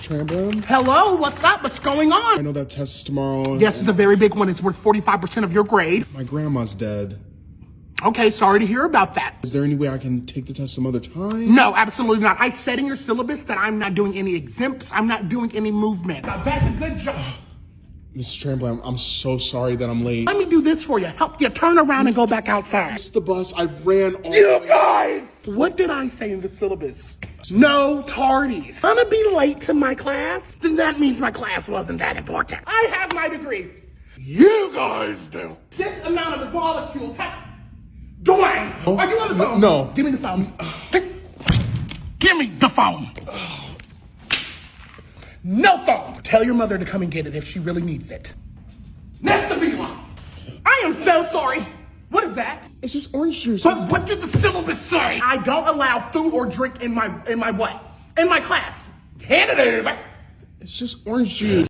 Tramblin. Hello, what's up? What's going on? I know that test is tomorrow. Yes, it's a very big one. It's worth 45% of your grade. My grandma's dead. Okay, sorry to hear about that. Is there any way I can take the test some other time? No, absolutely not. I said in your syllabus that I'm not doing any exempts. I'm not doing any movement. Now, that's a good job. Mrs. Tramblin, I'm so sorry that I'm late. Let me do this for you. Help you turn around and go back outside. It's the bus. I ran all You guys! What did I say in the syllabus? No tardies. Gonna be late to my class? Then that means my class wasn't that important. I have my degree. You guys do. This amount of molecules have... Dwayne, are you on the phone? No. Give me the phone. Give me the phone. No phone. Tell your mother to come and get it if she really needs it. Next to Vila. I am so sorry. What is that? It's just orange juice. But what did the syllabus say? I don't allow food or drink in my what? In my class. Hand it over. It's just orange juice.